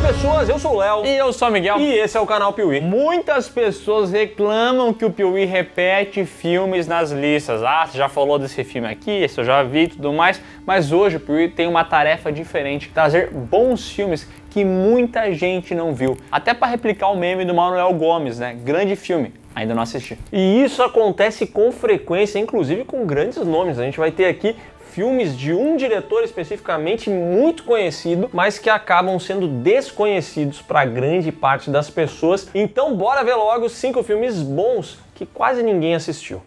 pessoas, eu sou o Léo. E eu sou o Miguel. E esse é o canal Piuí. Muitas pessoas reclamam que o Piuí repete filmes nas listas. Ah, você já falou desse filme aqui, esse eu já vi e tudo mais. Mas hoje o Piuí tem uma tarefa diferente, trazer bons filmes que muita gente não viu. Até para replicar o meme do Manuel Gomes, né? Grande filme. Ainda não assisti. E isso acontece com frequência, inclusive com grandes nomes. A gente vai ter aqui filmes de um diretor especificamente muito conhecido, mas que acabam sendo desconhecidos para grande parte das pessoas. Então bora ver logo 5 filmes bons que quase ninguém assistiu.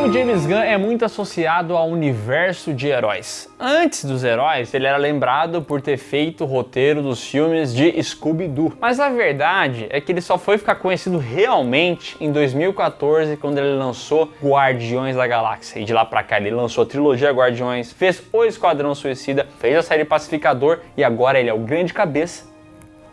O James Gunn é muito associado ao universo de heróis. Antes dos heróis, ele era lembrado por ter feito o roteiro dos filmes de Scooby-Doo. Mas a verdade é que ele só foi ficar conhecido realmente em 2014, quando ele lançou Guardiões da Galáxia. E de lá pra cá ele lançou a trilogia Guardiões, fez o Esquadrão Suicida, fez a série Pacificador e agora ele é o grande cabeça,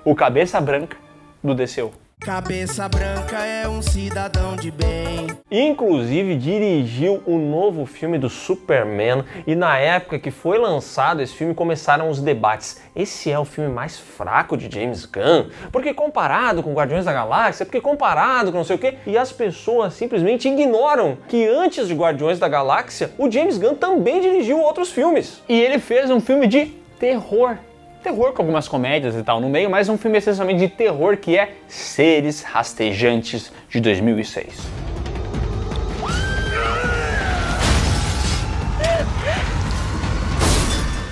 o cabeça branca do DCU. Cabeça branca é um cidadão de bem. Inclusive dirigiu o novo filme do Superman e na época que foi lançado esse filme começaram os debates. Esse é o filme mais fraco de James Gunn? Porque comparado com Guardiões da Galáxia, porque comparado com não sei o quê, e as pessoas simplesmente ignoram que antes de Guardiões da Galáxia, o James Gunn também dirigiu outros filmes. E ele fez um filme de terror. Terror com algumas comédias e tal no meio, mas um filme essencialmente de terror que é Seres Rastejantes, de 2006.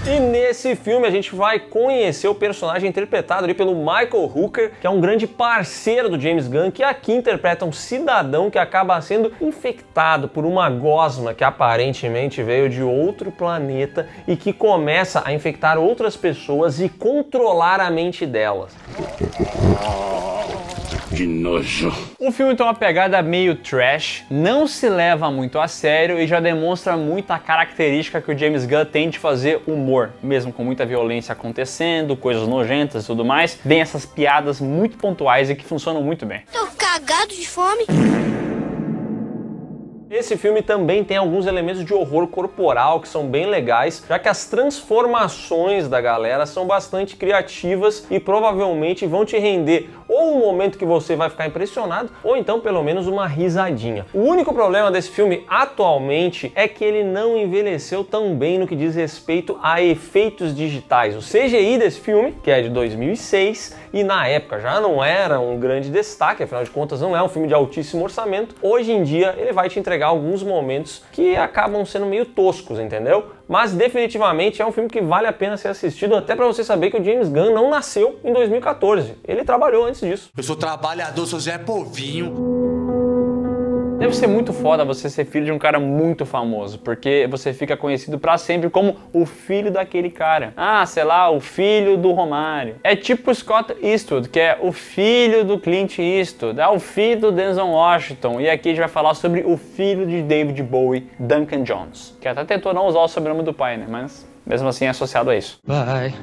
E nesse filme a gente vai conhecer o personagem interpretado ali pelo Michael Hooker, que é um grande parceiro do James Gunn, que aqui interpreta um cidadão que acaba sendo infectado por uma gosma que aparentemente veio de outro planeta e que começa a infectar outras pessoas e controlar a mente delas. Que nojo. O filme tem uma pegada meio trash, não se leva muito a sério e já demonstra muito a característica que o James Gunn tem de fazer humor, mesmo com muita violência acontecendo, coisas nojentas e tudo mais. Vem essas piadas muito pontuais e que funcionam muito bem. Tô cagado de fome. Esse filme também tem alguns elementos de horror corporal que são bem legais, já que as transformações da galera são bastante criativas e provavelmente vão te render ou um momento que você vai ficar impressionado, ou então pelo menos uma risadinha. O único problema desse filme atualmente é que ele não envelheceu tão bem no que diz respeito a efeitos digitais. O CGI desse filme, que é de 2006, e na época já não era um grande destaque, afinal de contas não é um filme de altíssimo orçamento, hoje em dia ele vai te entregar alguns momentos que acabam sendo meio toscos, entendeu? Mas definitivamente é um filme que vale a pena ser assistido, até pra você saber que o James Gunn não nasceu em 2014. Ele trabalhou antes disso. Eu sou trabalhador, sou Zé Povinho. Deve ser muito foda você ser filho de um cara muito famoso, porque você fica conhecido pra sempre como o filho daquele cara. Ah, sei lá, o filho do Romário. É tipo o Scott Eastwood, que é o filho do Clint Eastwood, é o filho do Denzel Washington. E aqui a gente vai falar sobre o filho de David Bowie, Duncan Jones, que até tentou não usar o sobrenome do pai, né? Mas mesmo assim é associado a isso. Vai.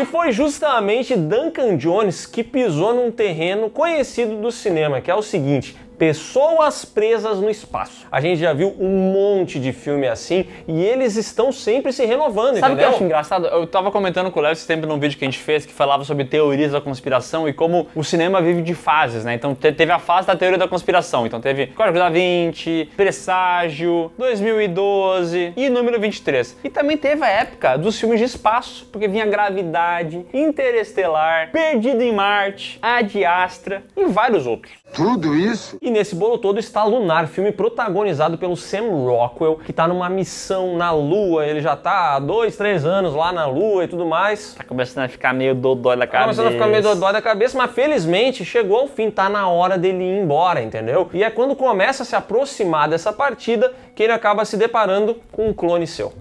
E foi justamente Duncan Jones que pisou num terreno conhecido do cinema, que é o seguinte: pessoas presas no espaço. A gente já viu um monte de filme assim e eles estão sempre se renovando, Sabe o que eu entendeu? acho engraçado? Eu tava comentando com o Léo esse tempo num vídeo que a gente fez que falava sobre teorias da conspiração e como o cinema vive de fases, né? Então teve a fase da teoria da conspiração, então teve Código da Vinci, Presságio, 2012 e Número 23. E também teve a época dos filmes de espaço, porque vinha Gravidade, Interestelar, Perdido em Marte, Ad Astra e vários outros. Tudo isso? E nesse bolo todo está Lunar, filme protagonizado pelo Sam Rockwell, que tá numa missão na Lua. Ele já tá há 2, 3 anos lá na Lua e tudo mais. Tá começando a ficar meio dodói da cabeça. Começando a ficar meio dodói da cabeça, mas felizmente chegou ao fim, tá na hora dele ir embora, entendeu? E é quando começa a se aproximar dessa partida que ele acaba se deparando com um clone seu.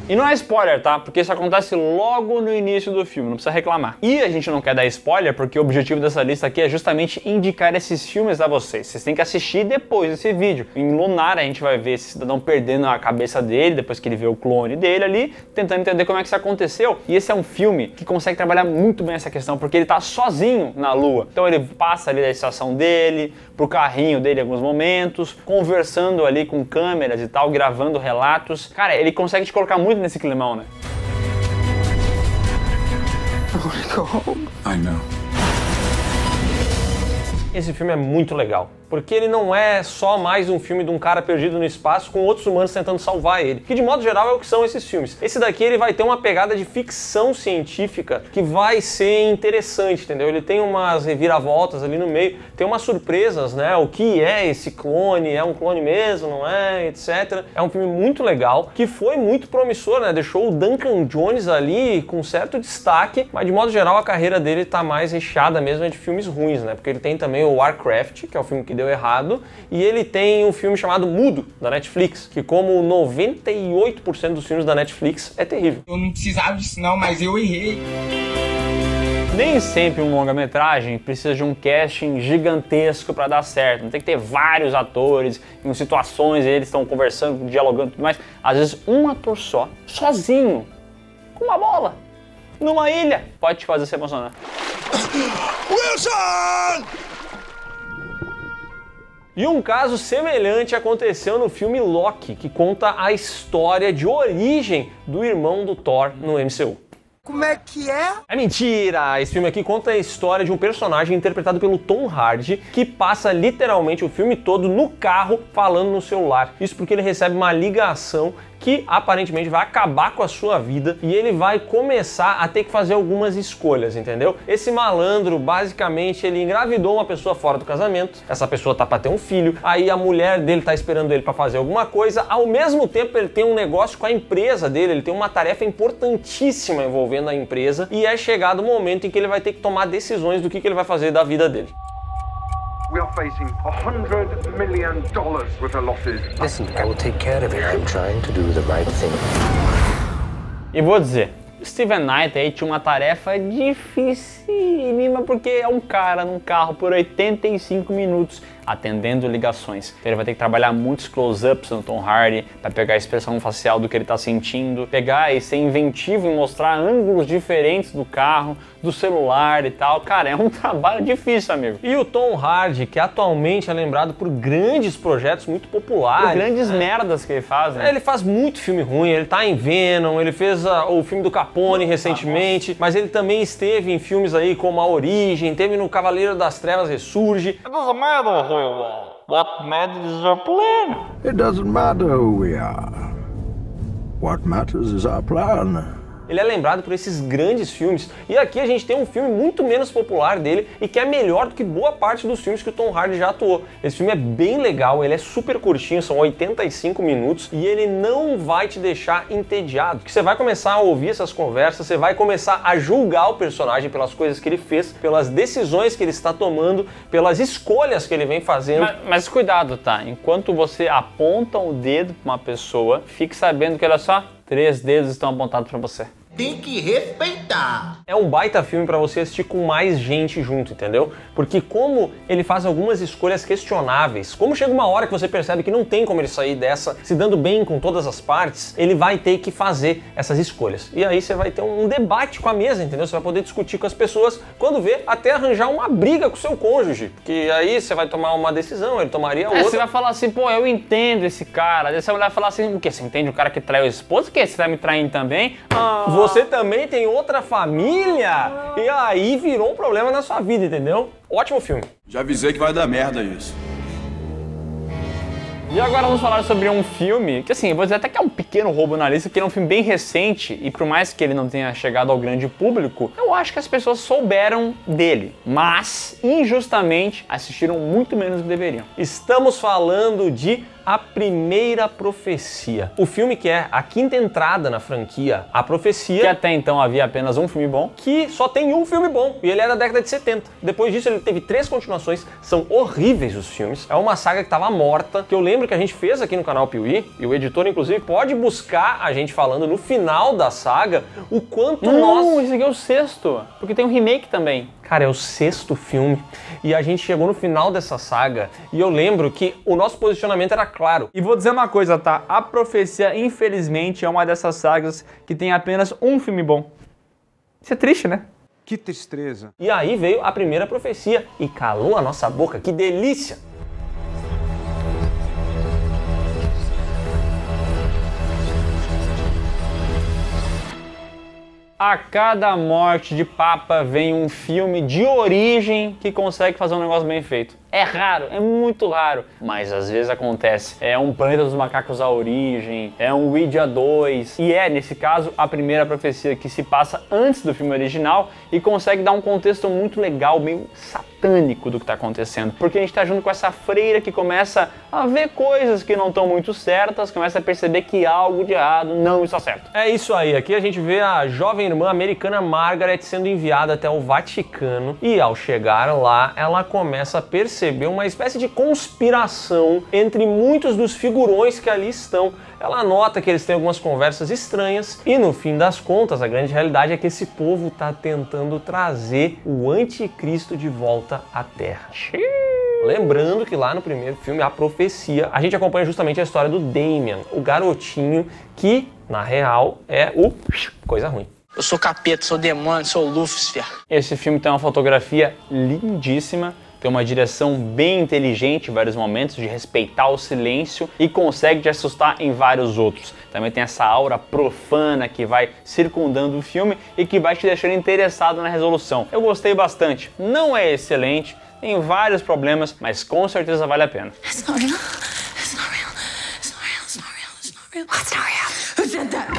E não é spoiler, tá? Porque isso acontece logo no início do filme, não precisa reclamar. E a gente não quer dar spoiler porque o objetivo dessa lista aqui é justamente indicar esses filmes a vocês. Vocês têm que assistir depois desse vídeo. Em Lunar a gente vai ver esse cidadão perdendo a cabeça dele, depois que ele vê o clone dele ali, tentando entender como é que isso aconteceu. E esse é um filme que consegue trabalhar muito bem essa questão, porque ele tá sozinho na Lua. Então ele passa ali da estação dele, pro carrinho dele em alguns momentos, conversando ali com câmeras e tal, gravando relatos. Cara, ele consegue te colocar muito nesse climão, né? I know. Esse filme é muito legal, porque ele não é só mais um filme de um cara perdido no espaço com outros humanos tentando salvar ele, que de modo geral é o que são esses filmes. Esse daqui ele vai ter uma pegada de ficção científica que vai ser interessante, entendeu? Ele tem umas reviravoltas ali no meio, tem umas surpresas, né? O que é esse clone? É um clone mesmo, não é? Etc. É um filme muito legal, que foi muito promissor, né? Deixou o Duncan Jones ali com certo destaque, mas de modo geral a carreira dele tá mais recheada mesmo de filmes ruins, né? Porque ele tem também o Warcraft, que é o filme que deu errado, e ele tem um filme chamado Mudo, da Netflix, que como 98% dos filmes da Netflix é terrível. Eu não precisava disso não, mas eu errei. Nem sempre um longa-metragem precisa de um casting gigantesco para dar certo. Não tem que ter vários atores em situações, eles estão conversando, dialogando e tudo mais. Às vezes um ator só, sozinho, com uma bola, numa ilha, pode te fazer se emocionar. Wilson! E um caso semelhante aconteceu no filme Loki, que conta a história de origem do irmão do Thor no MCU. Como é que é? É mentira! Esse filme aqui conta a história de um personagem interpretado pelo Tom Hardy que passa literalmente o filme todo no carro falando no celular. Isso porque ele recebe uma ligação que aparentemente vai acabar com a sua vida e ele vai começar a ter que fazer algumas escolhas, entendeu? Esse malandro, basicamente, ele engravidou uma pessoa fora do casamento, essa pessoa tá pra ter um filho, aí a mulher dele tá esperando ele pra fazer alguma coisa, ao mesmo tempo ele tem um negócio com a empresa dele, ele tem uma tarefa importantíssima envolvendo a empresa e é chegado o momento em que ele vai ter que tomar decisões do que ele vai fazer da vida dele. We are facing $100 million worth of losses. Listen, I will take care of it. I'm trying to do the right thing. E vou dizer, Steven Knight aí tinha uma tarefa dificílima porque é um cara num carro por 85 minutos atendendo ligações. Então ele vai ter que trabalhar muitos close-ups no Tom Hardy para pegar a expressão facial do que ele tá sentindo, pegar e ser inventivo em mostrar ângulos diferentes do carro, do celular e tal. Cara, é um trabalho difícil, amigo. E o Tom Hardy, que atualmente é lembrado por grandes projetos muito populares. Por grandes merdas que ele faz, né? Ele faz muito filme ruim, ele tá em Venom, ele fez o filme do Capone recentemente, mas ele também esteve em filmes aí como A Origem, teve no Cavaleiro das Trevas Ressurge. What matters is our plan. It doesn't matter who we are. What matters is our plan. Ele é lembrado por esses grandes filmes, e aqui a gente tem um filme muito menos popular dele e que é melhor do que boa parte dos filmes que o Tom Hardy já atuou. Esse filme é bem legal, ele é super curtinho, são 85 minutos e ele não vai te deixar entediado, porque você vai começar a ouvir essas conversas, você vai começar a julgar o personagem pelas coisas que ele fez, pelas decisões que ele está tomando, pelas escolhas que ele vem fazendo. Mas cuidado, tá? Enquanto você aponta o dedo pra uma pessoa, fique sabendo que, olha só, 3 dedos estão apontados pra você. Tem que respeitar. É um baita filme pra você assistir com mais gente junto, entendeu? Porque como ele faz algumas escolhas questionáveis, como chega uma hora que você percebe que não tem como ele sair dessa se dando bem com todas as partes, ele vai ter que fazer essas escolhas. E aí você vai ter um debate com a mesa, entendeu? Você vai poder discutir com as pessoas, quando vê, até arranjar uma briga com o seu cônjuge. Porque aí você vai tomar uma decisão, ele tomaria outra. Você vai falar assim, pô, eu entendo esse cara. Aí você vai falar assim, o quê? Você entende o cara que traiu a esposa? O quê? Você tá me traindo também? Você também tem outra família? E aí virou um problema na sua vida, entendeu? Ótimo filme. Já avisei que vai dar merda isso. E agora vamos falar sobre um filme que, assim, eu vou dizer até que é um pequeno roubo na lista, porque ele é um filme bem recente e por mais que ele não tenha chegado ao grande público, eu acho que as pessoas souberam dele, mas injustamente assistiram muito menos do que deveriam. Estamos falando de A Primeira Profecia. O filme que é a quinta entrada na franquia A Profecia. Que até então havia apenas um filme bom. Que só tem um filme bom, e ele é da década de 70. Depois disso ele teve 3 continuações, são horríveis os filmes. É uma saga que estava morta, que eu lembro que a gente fez aqui no canal Piuí, e o editor inclusive pode buscar a gente falando no final da saga o quanto Esse aqui é o 6º, porque tem um remake também. Cara, é o 6º filme e a gente chegou no final dessa saga e eu lembro que o nosso posicionamento era claro. E vou dizer uma coisa, tá? A Profecia, infelizmente, é uma dessas sagas que tem apenas um filme bom. Isso é triste, né? Que tristeza. E aí veio A Primeira Profecia e calou a nossa boca, que delícia! A cada morte de papa vem um filme de origem que consegue fazer um negócio bem feito. É raro, é muito raro, mas às vezes acontece. É um Planeta dos Macacos A Origem, é um Ouija 2, e é, nesse caso, A Primeira Profecia, que se passa antes do filme original e consegue dar um contexto muito legal, meio satânico do que está acontecendo. Porque a gente está junto com essa freira que começa a ver coisas que não estão muito certas, começa a perceber que algo de errado não está certo. É isso aí, aqui a gente vê a jovem irmã americana Margaret sendo enviada até o Vaticano e ao chegar lá, ela começa a perceber uma espécie de conspiração entre muitos dos figurões que ali estão. Ela nota que eles têm algumas conversas estranhas e no fim das contas a grande realidade é que esse povo está tentando trazer o anticristo de volta à Terra. Lembrando que lá no primeiro filme, A Profecia, a gente acompanha justamente a história do Damien, o garotinho que, na real, é o coisa ruim. Eu sou capeta, sou demônio, sou Lúcifer. Esse filme tem uma fotografia lindíssima, tem uma direção bem inteligente em vários momentos, de respeitar o silêncio e consegue te assustar em vários outros. Também tem essa aura profana que vai circundando o filme e que vai te deixando interessado na resolução. Eu gostei bastante. Não é excelente, tem vários problemas, mas com certeza vale a pena. It's not real. It's not real. It's not real. It's not real. It's not real. It's not real. Who said that?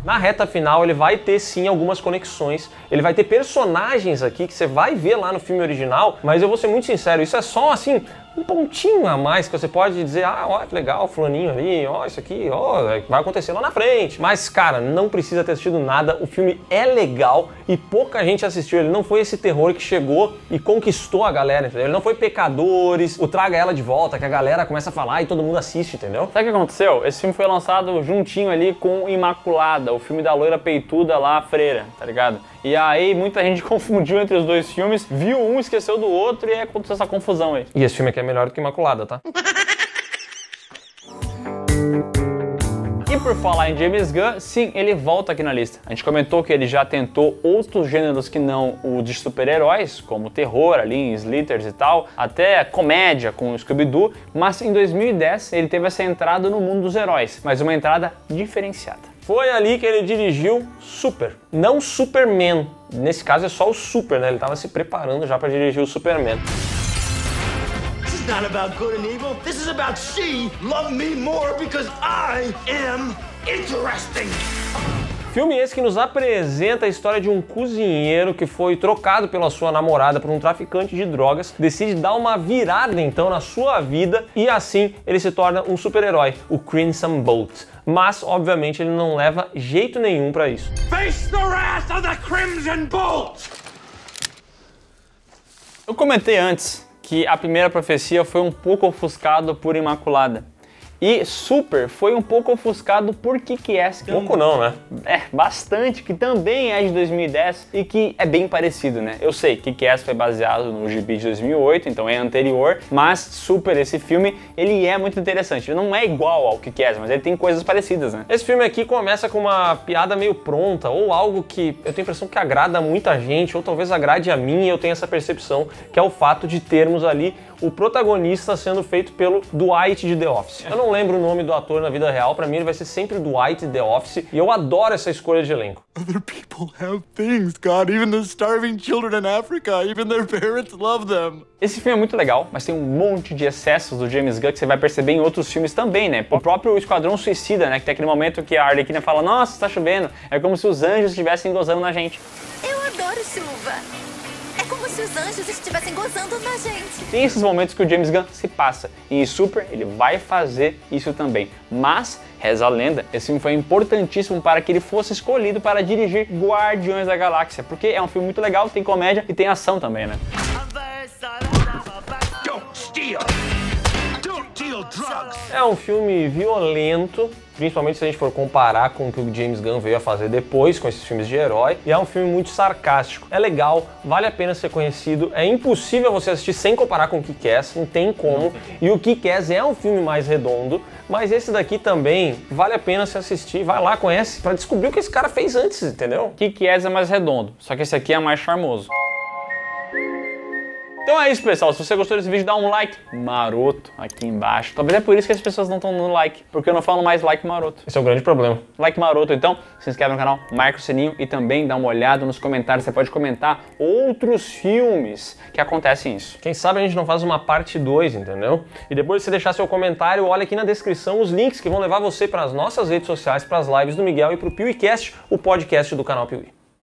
Na reta final ele vai ter sim algumas conexões, ele vai ter personagens aqui que você vai ver lá no filme original, mas eu vou ser muito sincero, isso é só assim um pontinho a mais que você pode dizer, ah, ó, que legal, o fulaninho ali, ó, isso aqui, ó, vai acontecer lá na frente. Mas, cara, não precisa ter assistido nada, o filme é legal e pouca gente assistiu, ele não foi esse terror que chegou e conquistou a galera, entendeu? Ele não foi Pecadores, o Traga Ela de Volta, que a galera começa a falar e todo mundo assiste, entendeu? Sabe o que aconteceu? Esse filme foi lançado juntinho ali com Imaculada, o filme da loira peituda lá, a freira, tá ligado? E aí muita gente confundiu entre os dois filmes, viu um, esqueceu do outro e aí aconteceu essa confusão aí. E esse filme aqui é melhor do que Imaculada, tá? E por falar em James Gunn, sim, ele volta aqui na lista. A gente comentou que ele já tentou outros gêneros que não o de super-heróis, como terror ali em Slithers e tal, até comédia com o Scooby-Doo, mas em 2010 ele teve essa entrada no mundo dos heróis, mas uma entrada diferenciada. Foi ali que ele dirigiu Super, não Superman. Nesse caso é só o Super, né? Ele tava se preparando já para dirigir o Superman. This is not about good and evil. This is about she love me more because I am interesting. Filme esse que nos apresenta a história de um cozinheiro que foi trocado pela sua namorada por um traficante de drogas, decide dar uma virada então na sua vida e assim ele se torna um super-herói, o Crimson Bolt. Mas, obviamente, ele não leva jeito nenhum pra isso. Face the wrath of the Crimson Bolt! Eu comentei antes que A Primeira Profecia foi um pouco ofuscado por Imaculada. E Super foi um pouco ofuscado por Kick-Ass. Pouco não, né? É, bastante, que também é de 2010 e que é bem parecido, né? Eu sei, Kick-Ass foi baseado no gibi de 2008, então é anterior, mas Super, esse filme, ele é muito interessante. Ele não é igual ao Kick-Ass, mas ele tem coisas parecidas, né? Esse filme aqui começa com uma piada meio pronta, ou algo que eu tenho a impressão que agrada a muita gente, ou talvez agrade a mim, e eu tenho essa percepção, que é o fato de termos ali o protagonista sendo feito pelo Dwight de The Office. Eu não lembro o nome do ator na vida real, pra mim ele vai ser sempre Dwight de The Office, e eu adoro essa escolha de elenco. Other people have things, God, even the starving children in Africa, even their parents love them. Esse filme é muito legal, mas tem um monte de excessos do James Gunn que você vai perceber em outros filmes também, né? O próprio Esquadrão Suicida, né? Que tem aquele momento que a Arlequina fala, nossa, tá chovendo. É como se os anjos estivessem gozando na gente. Eu adoro chuva. É como como se os anjos estivessem gozando na gente. Tem esses momentos que o James Gunn se passa, e em Super ele vai fazer isso também. Mas, reza a lenda, esse filme foi importantíssimo para que ele fosse escolhido para dirigir Guardiões da Galáxia, porque é um filme muito legal, tem comédia e tem ação também, né? É um filme violento, principalmente se a gente for comparar com o que o James Gunn veio a fazer depois com esses filmes de herói, e é um filme muito sarcástico. É legal, vale a pena ser conhecido, é impossível você assistir sem comparar com o Kick-Ass, não tem como, e o Kick-Ass é um filme mais redondo, mas esse daqui também vale a pena se assistir, vai lá, conhece, pra descobrir o que esse cara fez antes, entendeu? Kick-Ass é mais redondo, só que esse aqui é mais charmoso. Então é isso, pessoal. Se você gostou desse vídeo, dá um like maroto aqui embaixo. Talvez é por isso que as pessoas não estão dando like, porque eu não falo mais like maroto. Esse é o grande problema. Like maroto, então, se inscreve no canal, marca o sininho e também dá uma olhada nos comentários. Você pode comentar outros filmes que acontecem isso. Quem sabe a gente não faz uma parte 2, entendeu? E depois de você deixar seu comentário, olha aqui na descrição os links que vão levar você para as nossas redes sociais, para as lives do Miguel e para o PeeWeeCast, o podcast do canal Piuí.